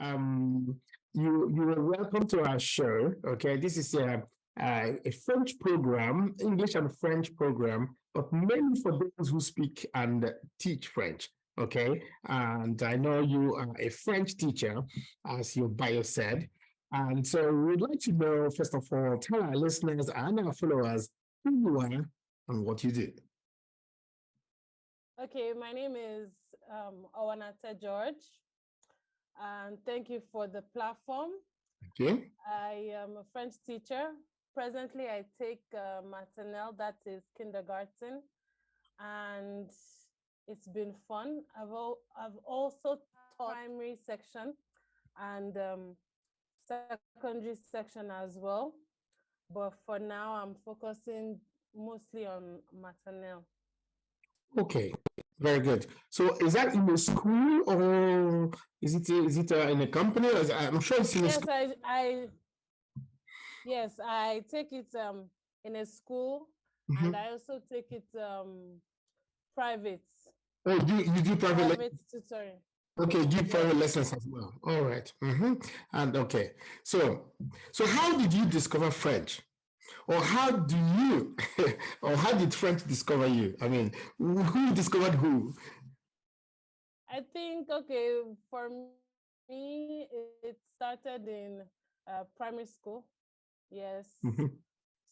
You are welcome to our show. Okay, this is a French program, English and French program, but mainly for those who speak and teach French. Okay, and I know you are a French teacher, as your bio said. And so we'd like to know, first of all, tell our listeners and our followers who you are and what you do. Okay, my name is Owanate George, and thank you for the platform. Okay. I am a French teacher. Presently, I take maternelle, that is kindergarten, and it's been fun. I've also taught primary section and secondary section as well. But for now, I'm focusing mostly on maternelle. Okay, very good. So is that in a school or is it in a company? Or I'm sure it's in a school. Yes, I take it in a school, and I also take it private. Oh, you do private tutoring. Okay, give private lessons as well. All right. And okay, so how did you discover French? Or how do you, or how did French discover you? I mean, who discovered who? I think, okay, for me, it started in primary school. Yes.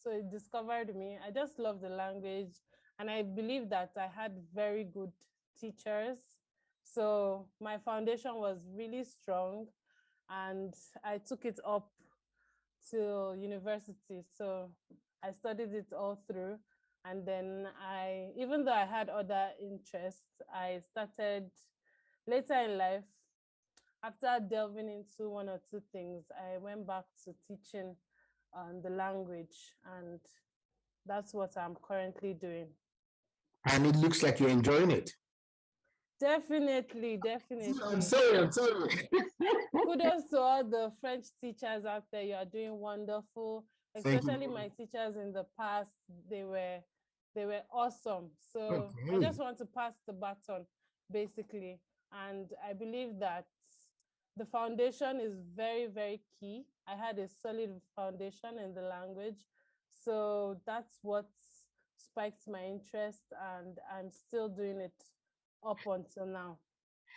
So it discovered me. I just love the language. And I believe that I had very good teachers. So my foundation was really strong. And I took it up to university. So I studied it all through. And then even though I had other interests, I started later in life, after delving into one or two things, I went back to teaching the language, and that's what I'm currently doing. And it looks like you're enjoying it. Definitely. I'm sorry. Kudos to all the French teachers out there. You are doing wonderful, especially my teachers in the past. They were awesome. So I just want to pass the baton, basically. And I believe that the foundation is very, very key. I had a solid foundation in the language. So that's what spiked my interest, and I'm still doing it up until now.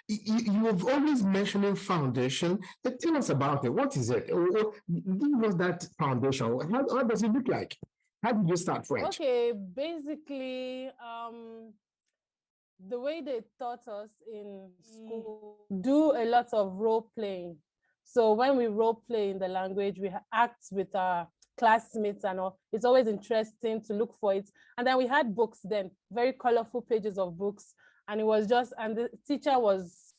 You have always mentioning foundation. Tell us about it. What is it? Give us that foundation. How does it look like? How did you start French? Okay, basically, the way they taught us in school, do a lot of role playing. So when we role play in the language, we act with our classmates and all. It's always interesting to look for it. And then we had books then, very colorful pages of books. And it was just, and the teacher was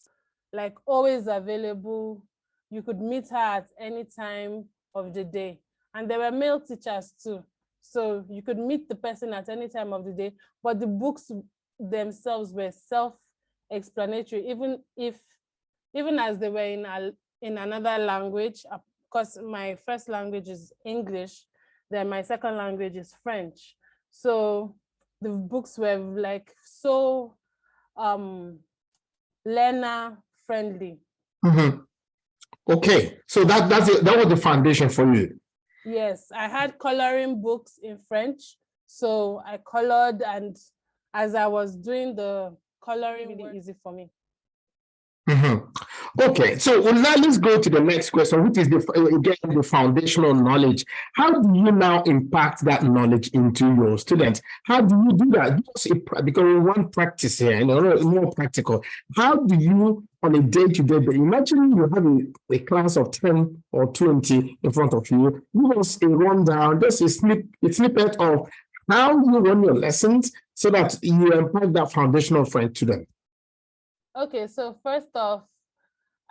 like always available. You could meet her at any time of the day. And there were male teachers too. So you could meet the person at any time of the day, but the books themselves were self-explanatory, even as they were in another language, because my first language is English, then my second language is French. So the books were like so learner friendly. Okay, so that was the foundation for you. Yes, I had coloring books in French, so I colored, and as I was doing the coloring, really easy for me. Okay, so now let's go to the next question, which is the foundational knowledge. How do you now impact that knowledge into your students? How do you do that? Because we want practice here, more practical. How do you, on a day-to-day basis, imagine you have a class of 10 or 20 in front of you, give us a rundown, just a snippet of how you run your lessons so that you impact that foundational French to them. Okay, so first off,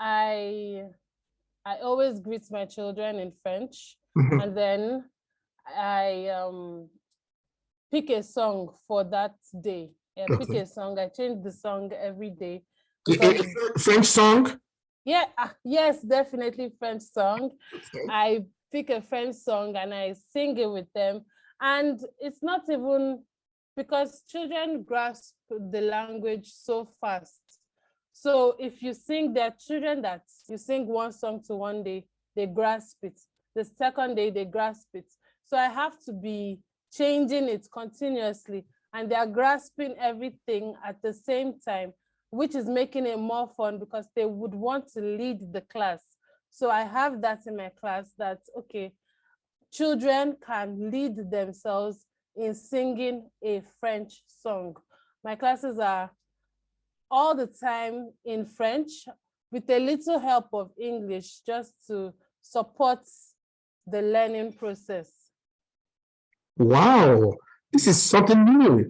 I always greet my children in French, and then I pick a song for that day. Pick a song. I change the song every day. French song? Yeah, yes, definitely French song. I pick a French song and I sing it with them. And it's not even because children grasp the language so fast. So if you sing, there are children that you sing one song to one day, they grasp it. The second day, they grasp it. So I have to be changing it continuously, and they are grasping everything at the same time, which is making it more fun because they would want to lead the class. So I have that in my class that, okay, children can lead themselves in singing a French song. My classes are all the time in French with a little help of English just to support the learning process. Wow, this is something new.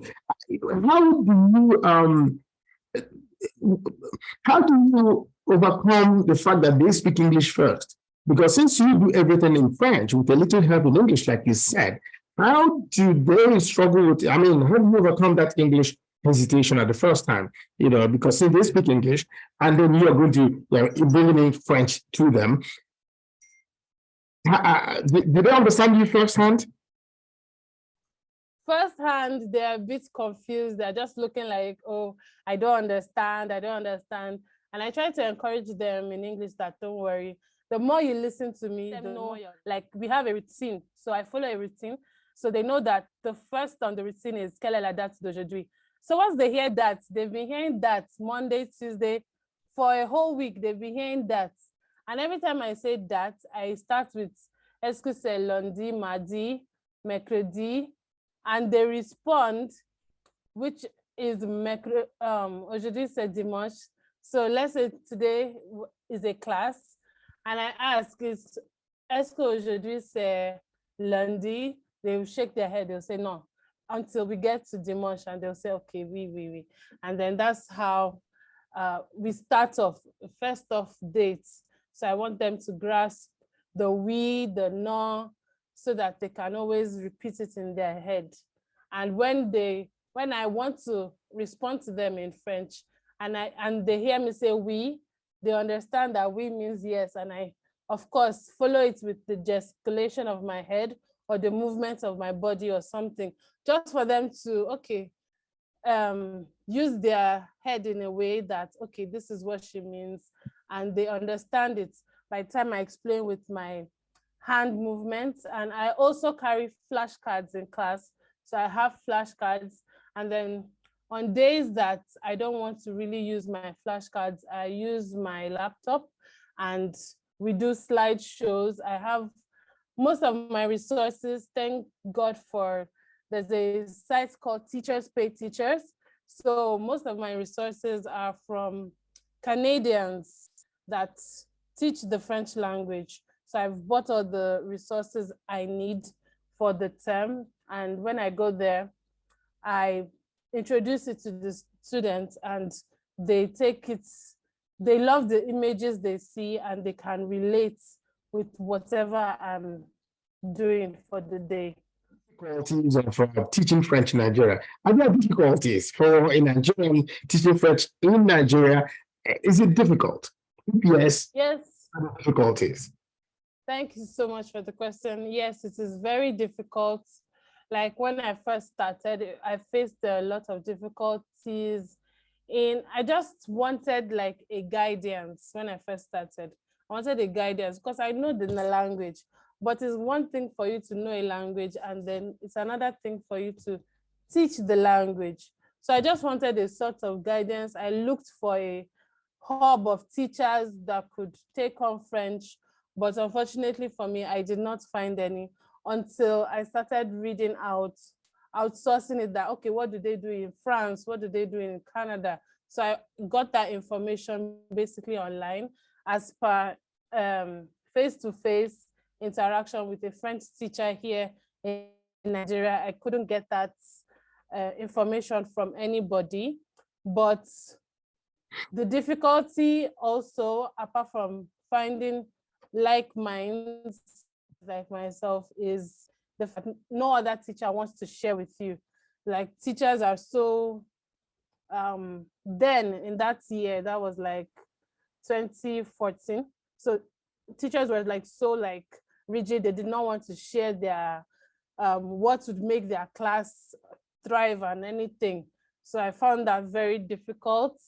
How do you overcome the fact that they speak English first? Because since you do everything in French with a little help in English, like you said, how do they struggle with, I mean, how do you overcome that English hesitation at the first time? You know, because since they speak English and then you are going to bring in French to them, did they understand you firsthand? Firsthand, they're a bit confused. They're just looking like, oh, I don't understand. And I try to encourage them in English that don't worry. The more you listen to me, the more like we have a routine. So I follow a routine. So they know that the first on the routine is Quelle est la date d'aujourd'hui. So once they hear that, they've been hearing that Monday, Tuesday, for a whole week, they've been hearing that. And every time I say that, I start with est-ce que c'est lundi, mardi, mercredi, and they respond, which is aujourd'hui c'est dimanche. So let's say today is a class, and I ask, est-ce qu'aujourd'hui c'est lundi? They will shake their head, they'll say no, until we get to dimanche, and they'll say, okay, oui. And then that's how we start off, first off dates. So I want them to grasp the oui, the no, so that they can always repeat it in their head. And when I want to respond to them in French, and they hear me say oui, they understand that oui means yes. And I, of course, follow it with the gesticulation of my head or the movement of my body or something, just for them to, okay, use their head in a way that, okay, this is what she means. And they understand it by the time I explain with my hand movements. And I also carry flashcards in class. So I have flashcards, and then on days that I don't want to really use my flashcards, I use my laptop and we do slideshows. I have most of my resources, thank God for, there's a site called Teachers Pay Teachers. So most of my resources are from Canadians that teach the French language. So I've bought all the resources I need for the term. And when I go there, I introduce it to the students and they take it, they love the images they see and they can relate with whatever I'm doing for the day. Difficulties of teaching French in Nigeria. Are there difficulties for a Nigerian teaching French in Nigeria? Is it difficult? Yes. Yes. Difficulties. Thank you so much for the question. Yes, it is very difficult. Like when I first started, I faced a lot of difficulties I just wanted like a guidance when I first started. I wanted a guidance because I know the language, but it's one thing for you to know a language and then it's another thing for you to teach the language. So I just wanted a sort of guidance. I looked for a hub of teachers that could take on French, but unfortunately for me, I did not find any until I started reading outsourcing it, that, okay, what do they do in France? What do they do in Canada? So I got that information basically online as per face-to-face interaction with a French teacher here in Nigeria. I couldn't get that information from anybody, but the difficulty also, apart from finding like minds like myself, is the fact no other teacher wants to share with you. Like teachers are so, then in that year, that was like 2014. So teachers were like so like rigid. They did not want to share their, what would make their class thrive and anything. So I found that very difficult.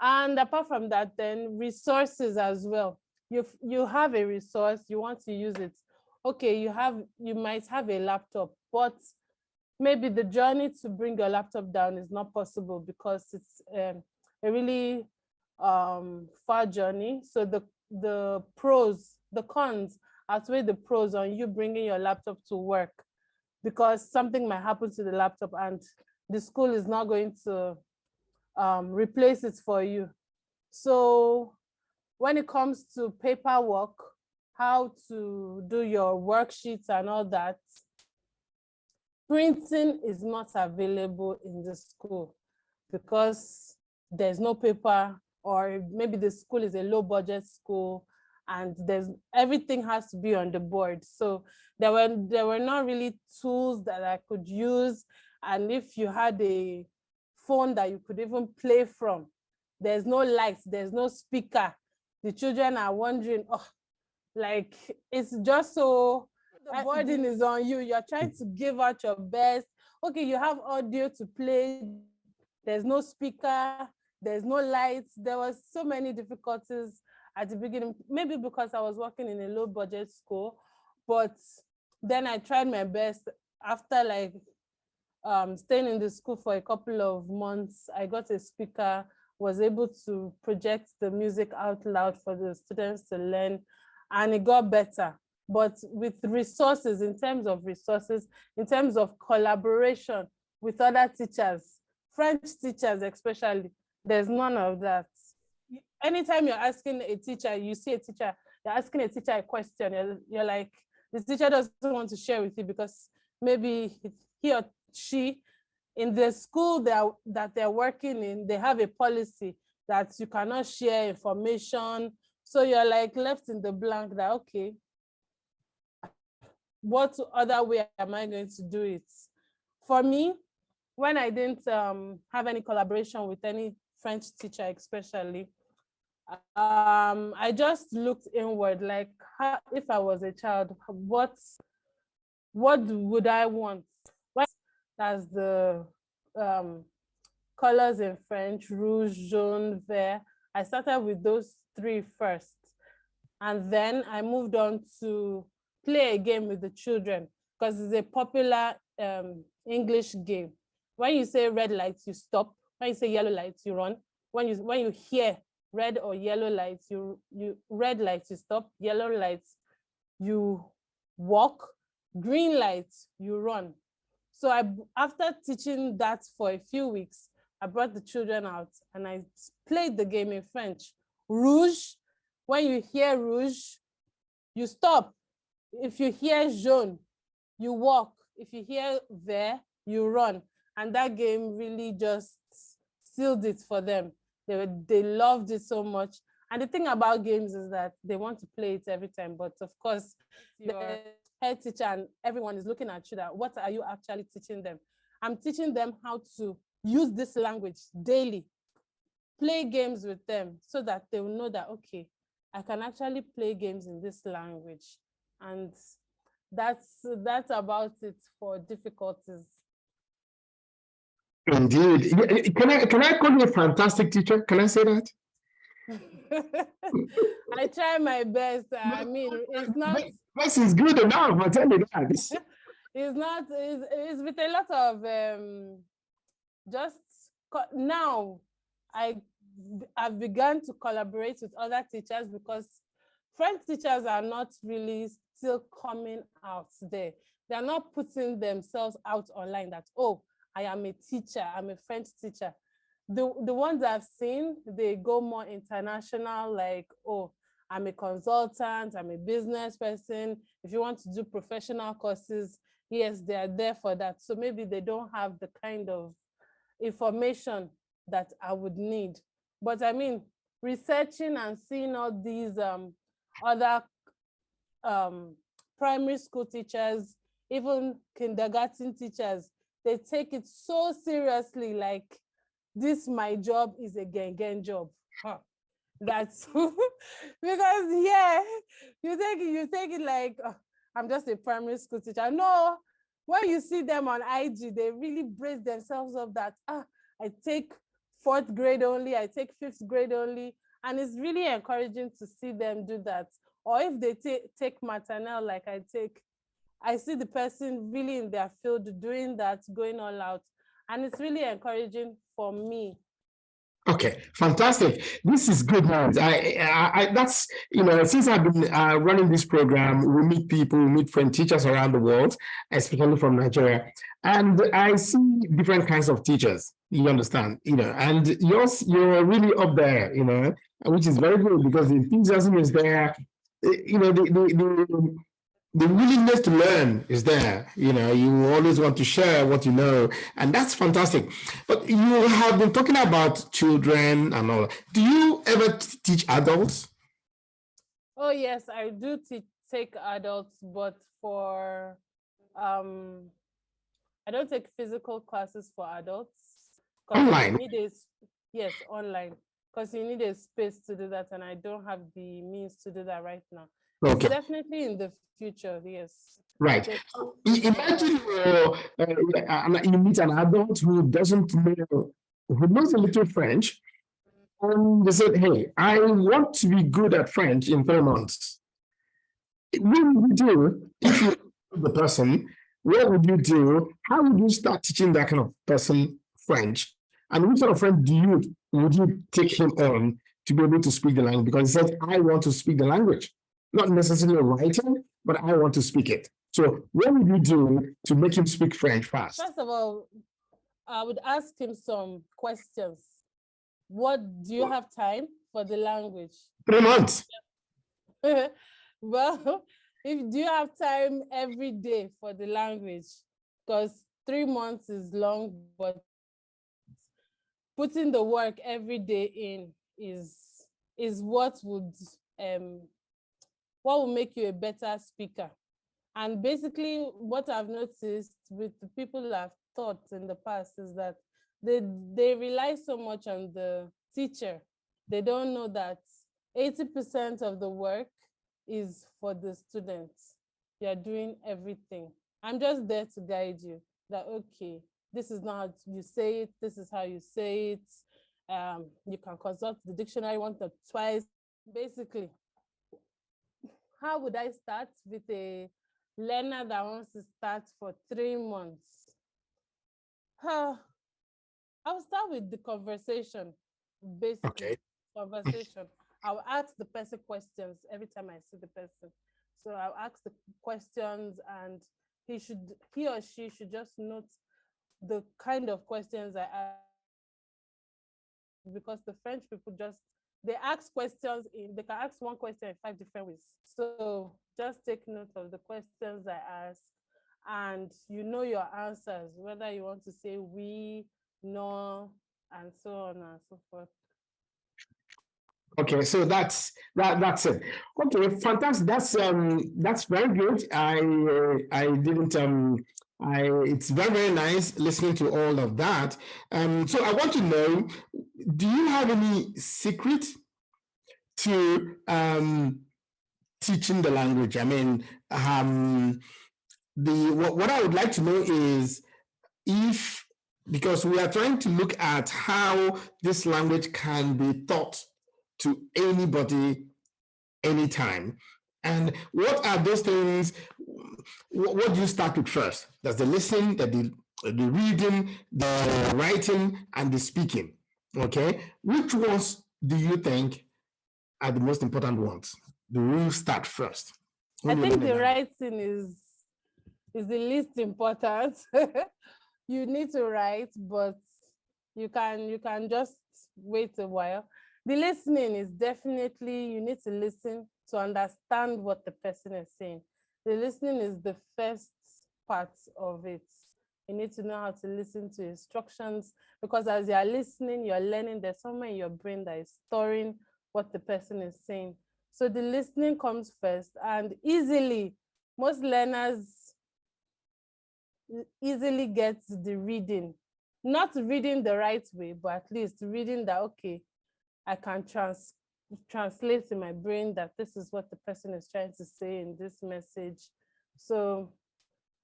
And apart from that, then resources as well. You have a resource, you want to use it. Okay, you might have a laptop, but maybe the journey to bring your laptop down is not possible because it's a really far journey. So the cons outweigh the pros on you bringing your laptop to work, because something might happen to the laptop and the school is not going to replace it for you. So when it comes to paperwork, how to do your worksheets and all that, printing is not available in the school because there's no paper, or maybe the school is a low budget school and everything has to be on the board. So there were not really tools that I could use. And if you had a phone that you could even play from, there's no lights, there's no speaker. The children are wondering, oh, like, it's just so, the burden is on you. You're trying to give out your best. Okay, you have audio to play. There's no speaker. There's no lights. There was so many difficulties at the beginning, maybe because I was working in a low budget school, but then I tried my best. After like staying in the school for a couple of months, I got a speaker, was able to project the music out loud for the students to learn, and it got better. But with resources, in terms of collaboration with other teachers, French teachers especially, there's none of that. Anytime you're asking a teacher, you see a teacher, you're asking a teacher a question, you're like, the teacher doesn't want to share with you because maybe he or she, in the school that they're working in, they have a policy that you cannot share information. So you're like left in the blank that, okay, what other way am I going to do it? For me, when I didn't have any collaboration with any French teacher especially, I just looked inward, like, if I was a child, what would I want? That's the colors in French: rouge, jaune, vert. I started with those three first, and then I moved on to play a game with the children because it's a popular English game. When you say red lights, you stop. When you say yellow lights, you run. When you hear red or yellow lights, red lights, you stop. Yellow lights, you walk. Green lights, you run. So after teaching that for a few weeks, I brought the children out and I played the game in French. Rouge, when you hear rouge, you stop. If you hear jaune, you walk. If you hear vert, you run. And that game really just sealed it for them. They loved it so much. And the thing about games is that they want to play it every time. But of course, the head teacher and everyone is looking at you that, what are you actually teaching them? I'm teaching them how to use this language daily, play games with them so that they will know that, okay, I can actually play games in this language. And that's about it for difficulties. Indeed. Can I call you a fantastic teacher? Can I say that? I try my best. I mean, it's not. This is good enough. I tell you that. It's not. It's with a lot of just now. I've begun to collaborate with other teachers because French teachers are not really still coming out there. They are not putting themselves out online that, oh, I am a teacher, I'm a French teacher. The ones I've seen, they go more international, like, oh, I'm a consultant, I'm a business person. If you want to do professional courses, yes, they are there for that. So maybe they don't have the kind of information that I would need. But I mean, researching and seeing all these other primary school teachers, even kindergarten teachers, they take it so seriously, like, this my job is a gang job. Huh. That's because, yeah, you take it like, oh, I'm just a primary school teacher. No, when you see them on IG, they really brace themselves up that, I take fourth grade only, I take fifth grade only. And it's really encouraging to see them do that. Or if they take maternal like I take, I see the person really in their field doing that, going all out. And it's really encouraging for me. Okay, fantastic. This is good news. That's, since I've been running this program, we meet people, we meet French teachers around the world, especially from Nigeria, and I see different kinds of teachers. You understand, and you're really up there, which is very good because the enthusiasm is there. The willingness to learn is there. You always want to share what you know, and that's fantastic. But you have been talking about children and all. Do you ever teach adults? Oh yes, I do take adults, but for I don't take physical classes for adults. Online? Yes, online, because you need a space to do that, and I don't have the means to do that right now. Okay. It's definitely in the future, yes. Right. Imagine you meet an adult who doesn't know, who knows a little French, and they said, hey, I want to be good at French in 3 months. What would you do if you know the person? What would you do? How would you start teaching that kind of person French? And which sort of friend would you take him on to be able to speak the language? Because he said, I want to speak the language. Not necessarily writing, but I want to speak it. So what would you do to make him speak French fast? First of all, I would ask him some questions. What do you have time for the language? 3 months. Well, do you have time every day for the language? Because 3 months is long, but putting the work every day in is what will make you a better speaker. And basically what I've noticed with the people I've taught in the past is that they rely so much on the teacher. They don't know that 80% of the work is for the students. You're doing everything. I'm just there to guide you that, okay, this is not how you say it, this is how you say it. You can consult the dictionary once or twice. Basically, how would I start with a learner that wants to start for 3 months? I'll start with the conversation, basically. Okay. Conversation. I'll ask the person questions every time I see the person. So I'll ask the questions, and he or she should just note the kind of questions I ask, because the French people they ask questions they can ask one question in 5 different ways. So just take note of the questions I ask, and you know your answers, whether you want to say oui, no, and so on and so forth. Okay, so that's it. Okay, fantastic. That's very good. It's very, very nice listening to all of that. So I want to know, do you have any secret to teaching the language? I mean, what I would like to know is because we are trying to look at how this language can be taught to anybody, anytime. And what are those things? What do you start with first? There's the listening, the reading, the writing, and the speaking. Okay, which ones do you think are the most important ones? Do you start first? I think the writing is the least important. You need to write, but you can just wait a while. The listening is definitely, you need to listen to understand what the person is saying. The listening is the first part of it. You need to know how to listen to instructions, because as you're listening, you're learning. There's somewhere in your brain that is storing what the person is saying. So the listening comes first, and most learners easily get the reading. Not reading the right way, but at least reading that, okay, I can translate in my brain that this is what the person is trying to say in this message. So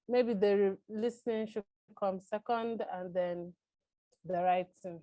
maybe the listening should come second, and then the writing.